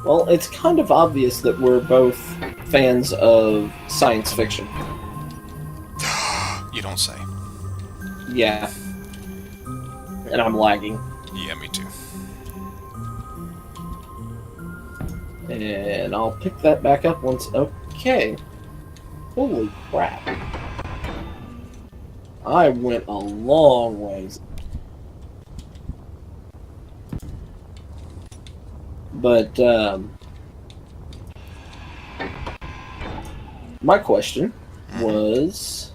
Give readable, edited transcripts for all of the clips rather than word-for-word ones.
Well, it's kind of obvious that we're both fans of science fiction. You don't say. Yeah, and I'm lagging. Yeah, me too. And I'll pick that back up once. Okay. Holy crap. I went a long ways. But, my question Mm-hmm. was,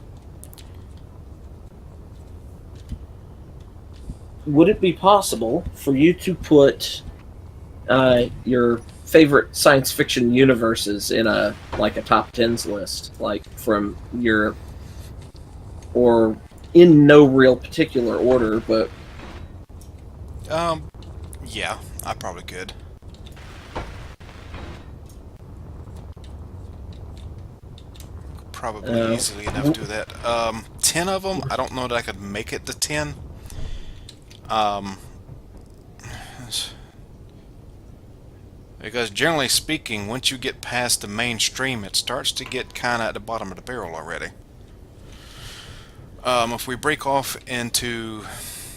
would it be possible for you to put your favorite science fiction universes in a top tens list, like from your, or in no real particular order, but Um, yeah, I probably could. Probably uh, easily enough do that. 10 of them, I don't know that I could make it to 10. Um, because generally speaking, once you get past the mainstream, it starts to get kind of at the bottom of the barrel already. If we break off into,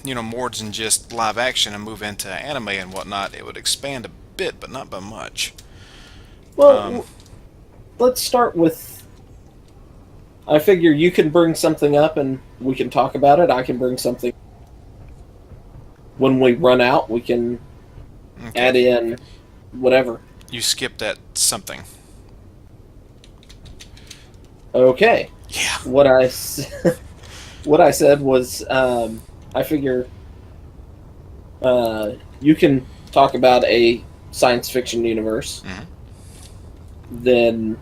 more than just live action and move into anime and whatnot, it would expand a bit, but not by much. Um, well, let's start with. I figure you can bring something up and we can talk about it. I can bring something. When we run out, we can okay, add in whatever. you skipped that something. Okay. Yeah. What I what I said was, I figure you can talk about a science fiction universe, Hmm. then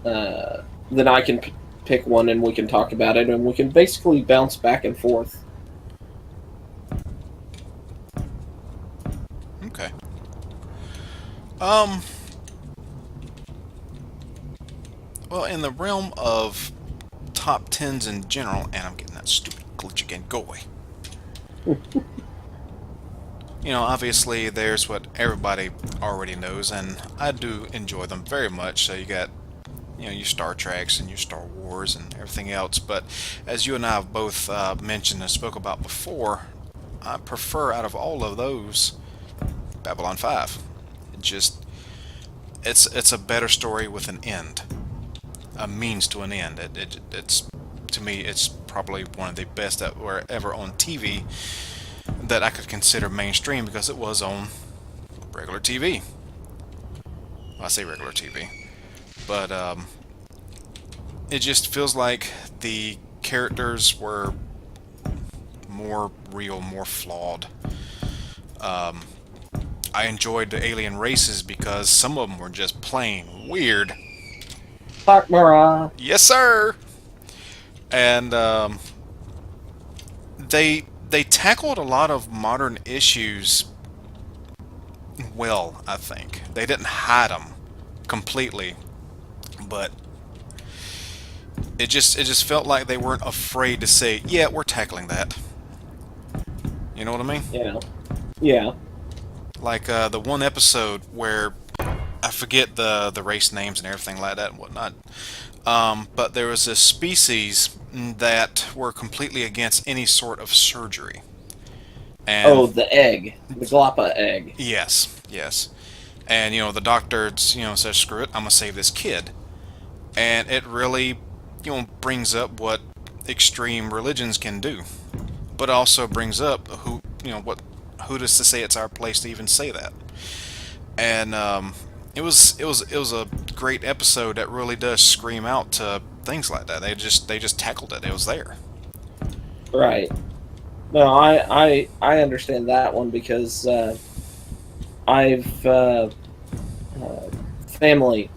uh, then I can pick one and we can talk about it, and we can basically bounce back and forth. Okay. Um. Well, in the realm of top tens in general, and I'm getting that stupid glitch again. Go away. Obviously, there's what everybody already knows, and I do enjoy them very much. So you got, your Star Treks and your Star Wars and everything else. But as you and I have both mentioned and spoke about before, I prefer out of all of those Babylon 5. It just it's a better story with an end, a means to an end. It's to me, it's probably one of the best that were ever on TV that I could consider mainstream because it was on regular TV. Well, I say regular TV, but it just feels like the characters were more real, more flawed. Um, I enjoyed the alien races because some of them were just plain weird. Takmara. Yes, sir. And they tackled a lot of modern issues well. I think they didn't hide them completely, but it just felt like they weren't afraid to say, "Yeah, we're tackling that." You know what I mean? Yeah, yeah. Like the one episode where I forget the race names and everything like that and whatnot. But there was a species that were completely against any sort of surgery. And Oh, the egg, the Glappa egg. yes, yes. And the doctor, says, "Screw it, I'm gonna save this kid." And it really, brings up what extreme religions can do, but also brings up who does to say it's our place to even say that. And it was a great episode that really does scream out to things like that. They just tackled it. It was there. Right. No, I understand that one because I've uh, family.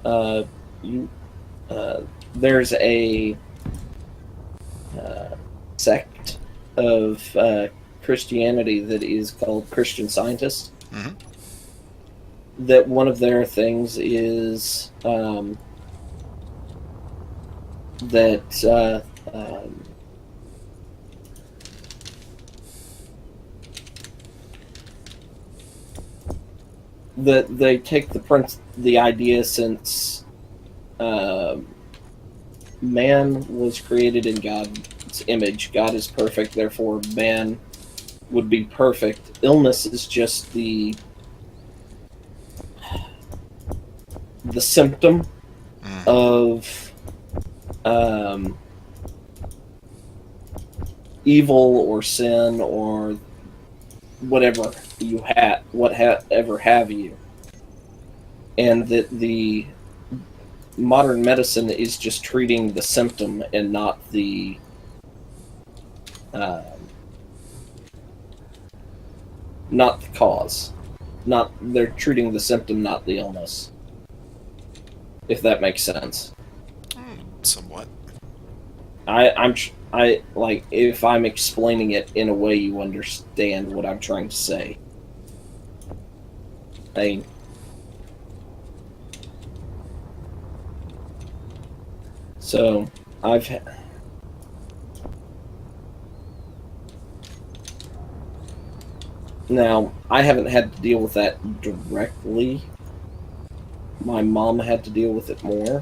Uh, you there's a uh, sect of Christianity that is called Christian Scientists. Hmm. That one of their things is that they take the idea since man was created in God's image. God is perfect, therefore man would be perfect. Illness is just the symptom of evil or sin or whatever you whatever have you, and that the modern medicine is just treating the symptom and not the cause. They're treating the symptom, not the illness. If that makes sense. Somewhat. I like if I'm explaining it in a way you understand what I'm trying to say. So now I haven't had to deal with that directly. My mom had to deal with it more.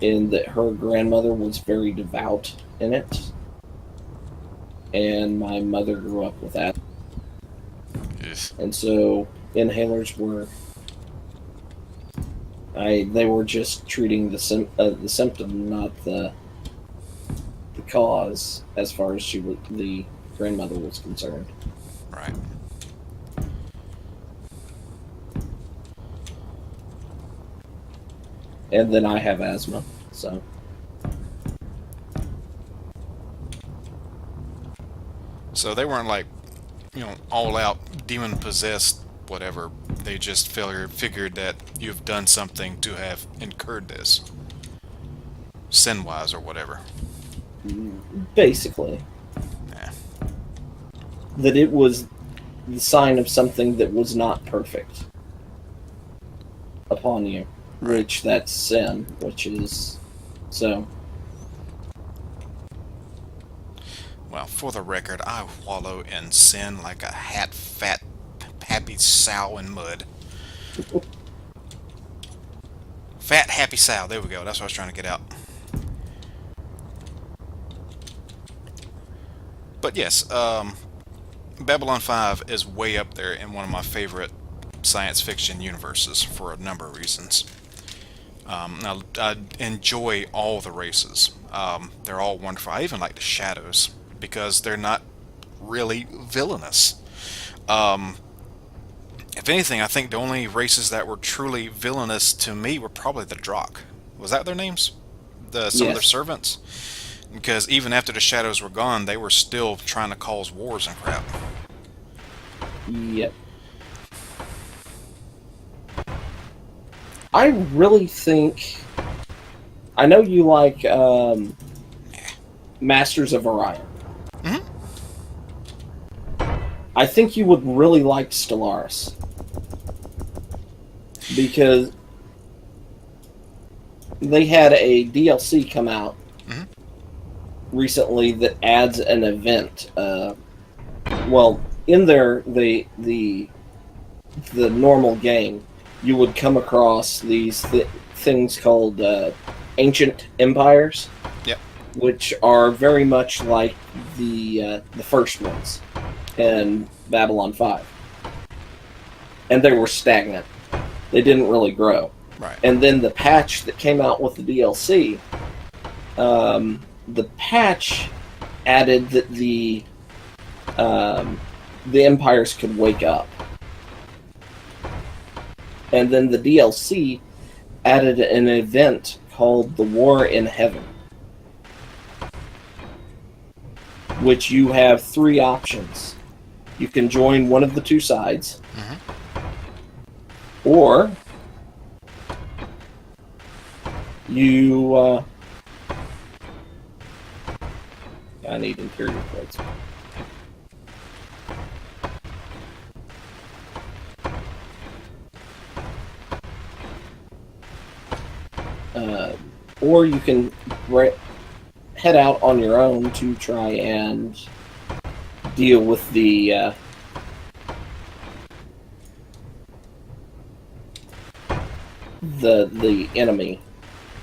In that her grandmother was very devout in it. And my mother grew up with that. Yes. And so inhalers were... they were just treating the symptom, not the cause, as far as the grandmother was concerned. Right. And then I have asthma, so... So they weren't like, all out demon possessed, whatever. They just figured that you've done something to have incurred this, sin wise or whatever. Basically. Yeah. That it was the sign of something that was not perfect upon you, which that's sin, which is so. Well, for the record, I wallow in sin like a fat, happy sow in mud. Fat, happy sow. There we go. That's what I was trying to get out. But yes, Babylon 5 is way up there in one of my favorite science fiction universes for a number of reasons. Now, I enjoy all the races. They're all wonderful. I even like the shadows, because they're not really villainous. If anything, I think the only races that were truly villainous to me were probably the Drakh. Was that their names? Some of their servants? Because even after the shadows were gone, they were still trying to cause wars and crap. Yep. I really think... I know you like Masters of Orion. I think you would really like Stellaris. Because they had a DLC come out recently that adds an event. Well, in there, the normal game, you would come across these things called ancient empires. Yep. Which are very much like the first ones in Babylon 5. And they were stagnant. They didn't really grow. Right. And then the patch that came out with the DLC, the patch added that the empires could wake up. And then the DLC added an event called the War in Heaven, which you have 3 options. You can join one of the 2 sides, or you... I need interior plates. Or you can head out on your own to try and deal with the the enemy.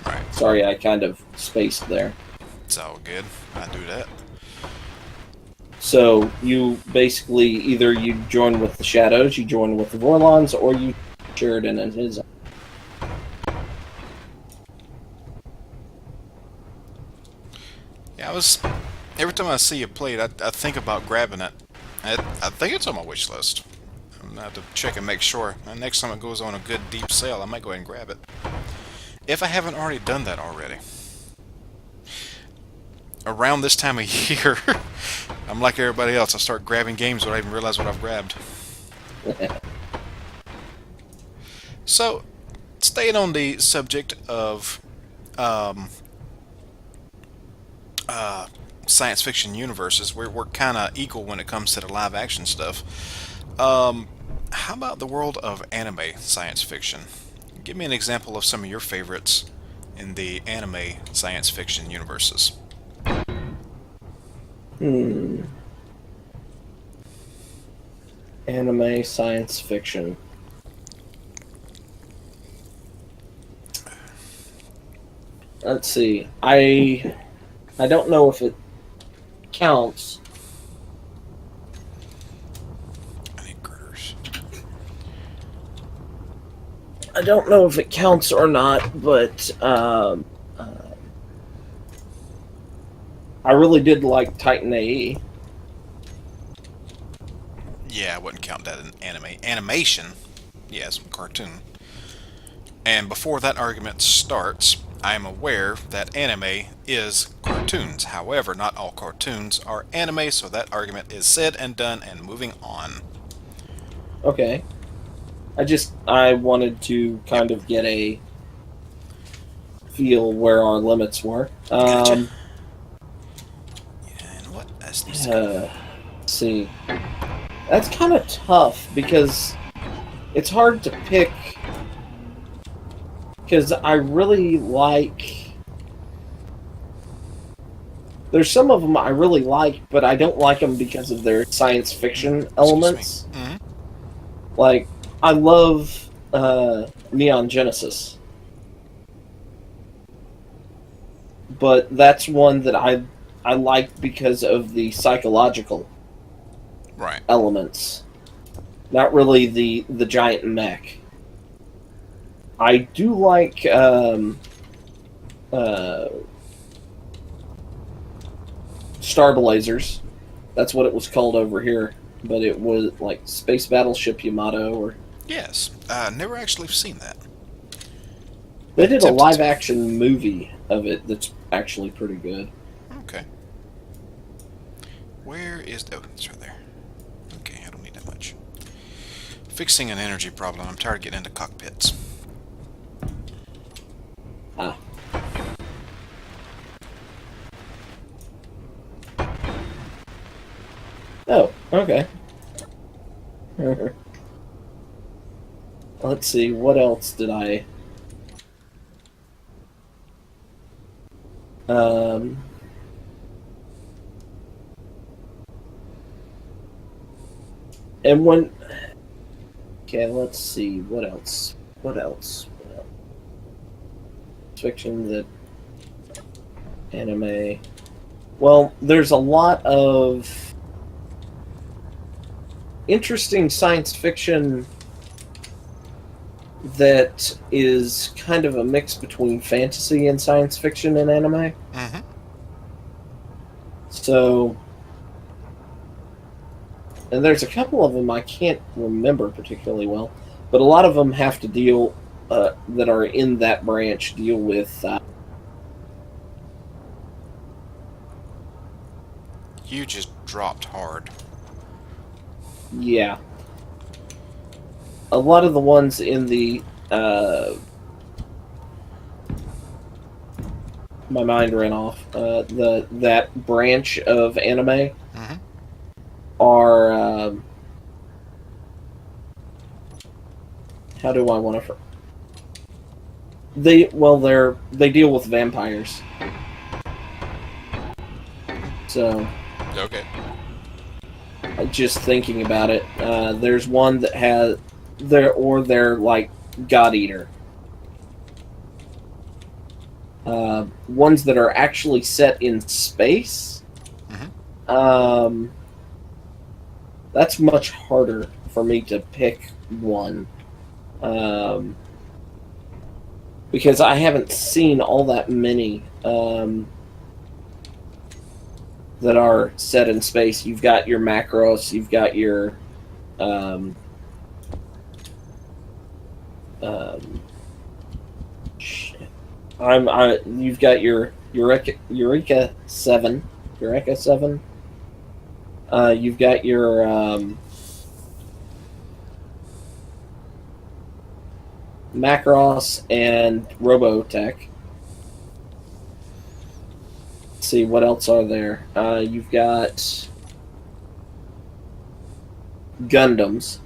Right. Sorry, I kind of spaced there. It's all good. I do that. So you basically either you join with the Shadows, you join with the Vorlons, or you Sheridan and his. Yeah, every time I see you play it, I think about grabbing it. I think it's on my wish list. I'm gonna have to check and make sure. And next time it goes on a good deep sale, I might go ahead and grab it. If I haven't already done that already. Around this time of year, I'm like everybody else. I start grabbing games without even realize what I've grabbed. So, staying on the subject of science fiction universes, we're kind of equal when it comes to the live action stuff. How about the world of anime science fiction? Give me an example of some of your favorites in the anime science fiction universes. Anime science fiction. Let's see. I don't know if it counts. I need girders. I don't know if it counts or not, but I really did like Titan AE. Yeah, I wouldn't count that in anime. Animation, yes, cartoon. And before that argument starts, I am aware that anime is cartoons. However, not all cartoons are anime, so that argument is said and done and moving on. Okay. I wanted to kind of get a feel where our limits were. Gotcha. And what else needs to go? Let's see. That's kind of tough because it's hard to pick. Because I really like. There's some of them I really like, but I don't like them because of their science fiction elements. Mm-hmm. Like, I love Neon Genesis. But that's one that I like because of the psychological elements. Not really the giant mech. I do like Star Blazers. That's what it was called over here. But it was like Space Battleship Yamato or... Yes. Never actually seen that. They did a live-action movie of it that's actually pretty good. Okay. Where is... Oh, it's right there. Okay, I don't need that much. Fixing an energy problem. I'm tired of getting into cockpits. Ah. Oh, okay. Let's see, what else did I... And when... Okay, let's see, what else? Fiction that... Anime... Well, there's a lot of... interesting science fiction that is kind of a mix between fantasy and science fiction in anime. Mm-hmm. So, and there's a couple of them I can't remember particularly well, but a lot of them have to deal, that are in that branch, deal with... You just dropped hard. Yeah. A lot of the ones in the... my mind ran off. That branch of anime are... how do I want to... They deal with vampires. So... Okay. Just thinking about it, there's one that has... They're like God Eater. ones that are actually set in space, that's much harder for me to pick one. Because I haven't seen all that many that are set in space. You've got your Macross, you've got your shit. You've got your Eureka 7. Eureka 7. You've got your Macross and Robotech. Let's see, what else are there? You've got Gundams.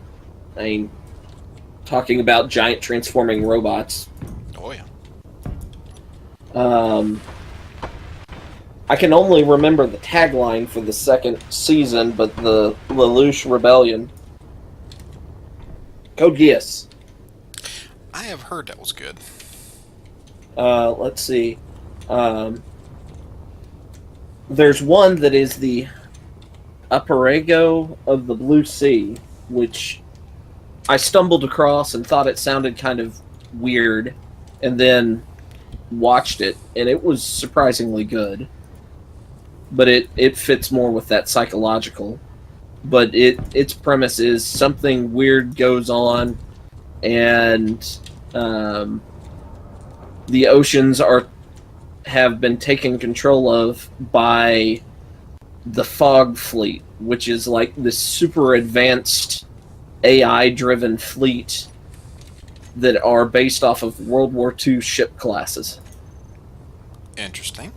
I mean, talking about giant transforming robots. Oh, yeah. I can only remember the tagline for the second season, but the Lelouch Rebellion. Code Geass. I have heard that was good. Let's see. There's one that is the Aperego of the Blue Sea, which I stumbled across and thought it sounded kind of weird, and then watched it, and it was surprisingly good. But it fits more with that psychological. But its premise is something weird goes on, and the oceans have been taken control of by the Fog Fleet, which is like this super advanced AI-driven fleet that are based off of World War II ship classes. Interesting.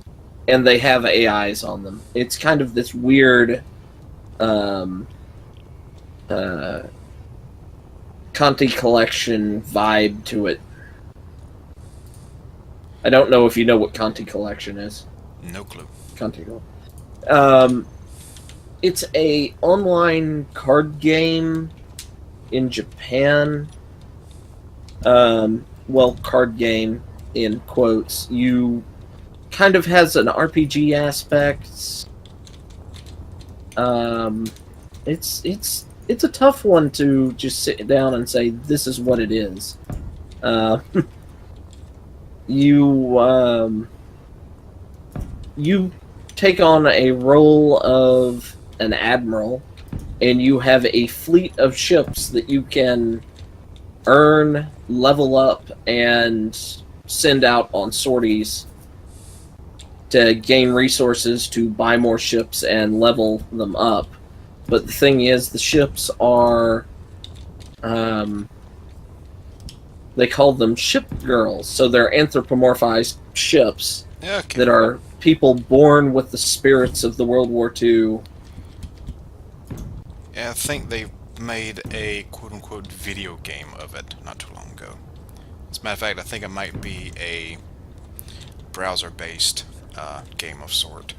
And they have AIs on them. It's kind of this weird Conti Collection vibe to it. I don't know if you know what Conti Collection is. No clue. Conti Collection. It's a online card game in Japan. Well, card game in quotes. You kind of has an RPG aspect. It's a tough one to just sit down and say this is what it is. You take on a role of an admiral, and you have a fleet of ships that you can earn, level up, and send out on sorties to gain resources to buy more ships and level them up. But the thing is, the ships are they call them ship girls, so they're anthropomorphized ships that are people born with the spirits of the World War II. Yeah, I think they made a quote-unquote video game of it not too long ago. As a matter of fact, I think it might be a browser-based game of sort.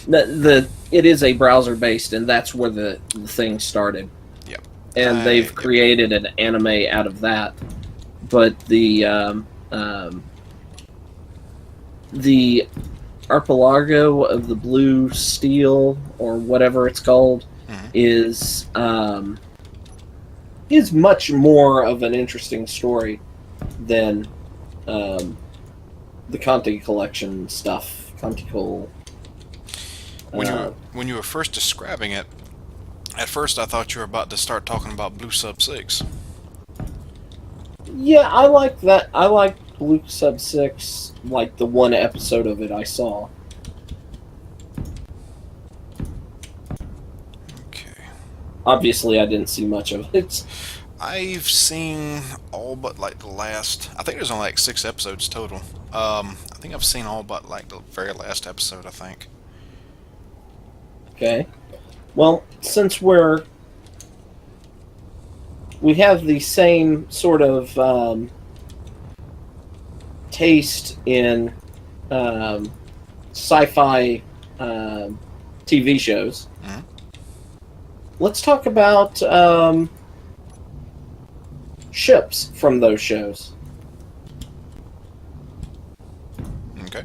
It is a browser-based, and that's where the thing started. Yep. And they've created an anime out of that. But the Archipelago of the Blue Steel, or whatever it's called, is much more of an interesting story than the Conti Collection stuff. Conti-Col. When you were first describing it, at first I thought you were about to start talking about Blue Sub 6. Yeah, I like that. I like Blue Sub 6, like the one episode of it I saw. Okay. Obviously, I didn't see much of it. I've seen all but like the last... I think there's only like 6 episodes total. I think I've seen all but like the very last episode, I think. Okay. Well, since we have the same sort of taste in sci-fi TV shows, let's talk about ships from those shows.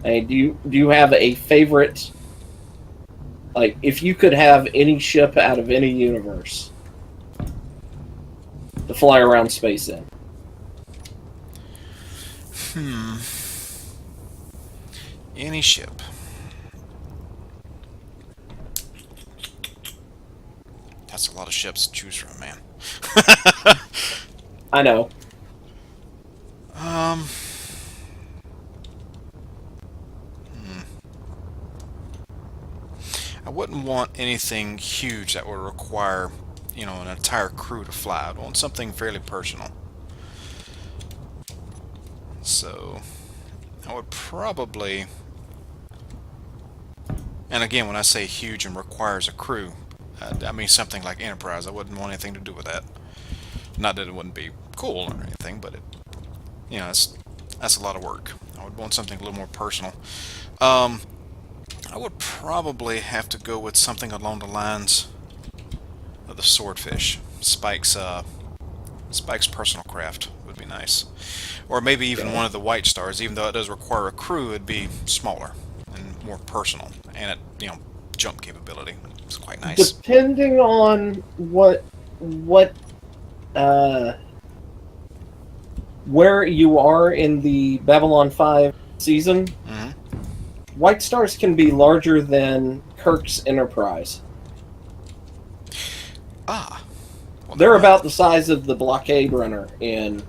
Hey, do you have a favorite? Like, if you could have any ship out of any universe to fly around space in, Any ship. That's a lot of ships to choose from, man. I know. Um, I wouldn't want anything huge that would require, an entire crew to fly. I'd want something fairly personal. So, I would probably... And again, when I say huge and requires a crew, I mean something like Enterprise. I wouldn't want anything to do with that. Not that it wouldn't be cool or anything, but that's a lot of work. I would want something a little more personal. I would probably have to go with something along the lines of the Swordfish. Spike's personal craft would be nice. Or maybe even one of the White Stars. Even though it does require a crew, it'd be smaller and more personal, and it jump capability. It's quite nice. Depending on where you are in the Babylon 5 season, White Stars can be larger than Kirk's Enterprise. Ah. Well, They're about the size of the blockade runner in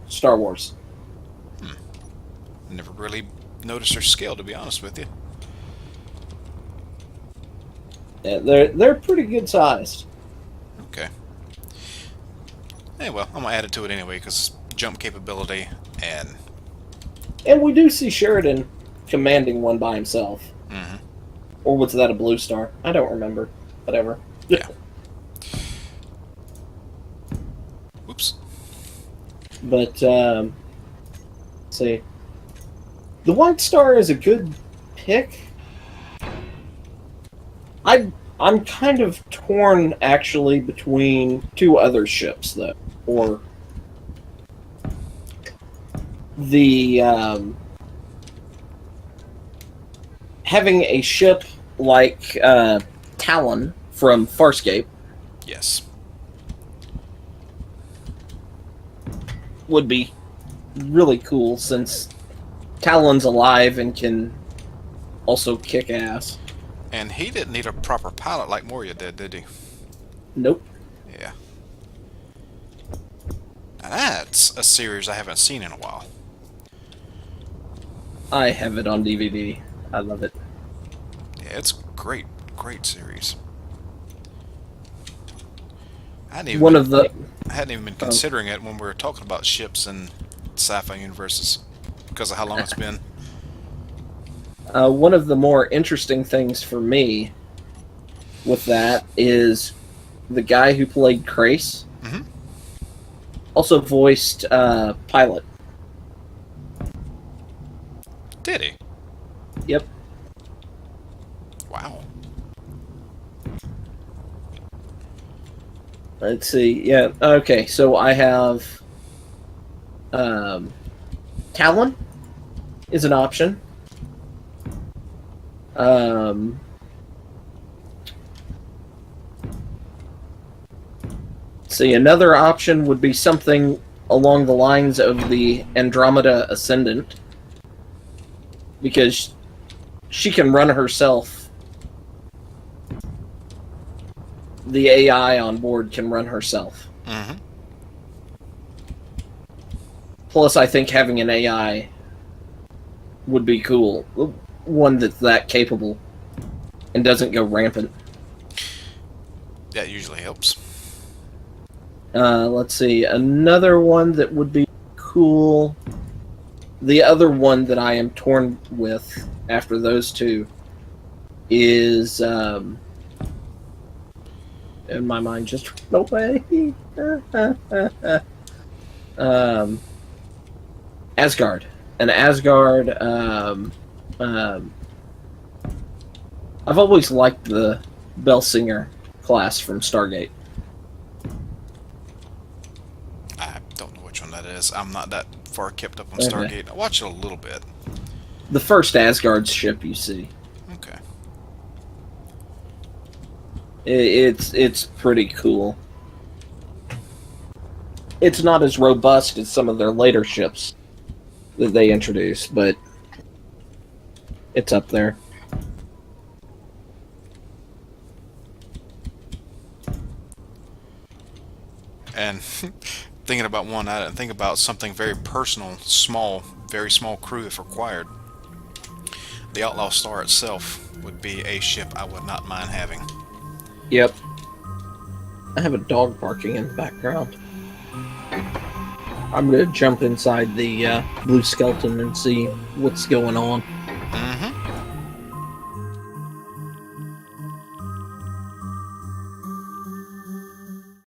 Star Wars. Never really noticed their scale, to be honest with you. Yeah, they're pretty good sized. Okay. Hey, well, I'm gonna add it to it anyway because jump capability and we do see Sheridan commanding one by himself. Or was that a Blue Star? I don't remember. Whatever. Yeah. Oops. But let's see, the White Star is a good pick. I'm kind of torn actually between two other ships though, or the having a ship like Talon from Farscape. Yes. Would be really cool since Talon's alive and can also kick ass. And he didn't need a proper pilot like Moria did he? Nope. Yeah. Now that's a series I haven't seen in a while. I have it on DVD. I love it. Yeah, it's great series. I hadn't even been considering it when we were talking about ships and sci-fi universes because of how long it's been. One of the more interesting things for me with that is the guy who played Krace also voiced Pilot. Did he? Yep. Wow. Let's see. Yeah. Okay. So I have Talon is an option. See, another option would be something along the lines of the Andromeda Ascendant, because she can run herself. The AI on board can run herself. Plus, I think having an AI would be cool. One that's that capable and doesn't go rampant. That usually helps. Let's see. Another one that would be cool. The other one that I am torn with after those two is... and my mind just went away. Asgard. An Asgard... I've always liked the Bellsinger class from Stargate. I don't know which one that is. I'm not that far kept up on Okay. Stargate. I watched it a little bit. The first Asgard ship you see. Okay. It's pretty cool. It's not as robust as some of their later ships that they introduced, but it's up there. And thinking about one, I didn't think about something very personal, small, very small crew if required. The Outlaw Star itself would be a ship I would not mind having. Yep. I have a dog barking in the background. I'm gonna jump inside the blue skeleton and see what's going on.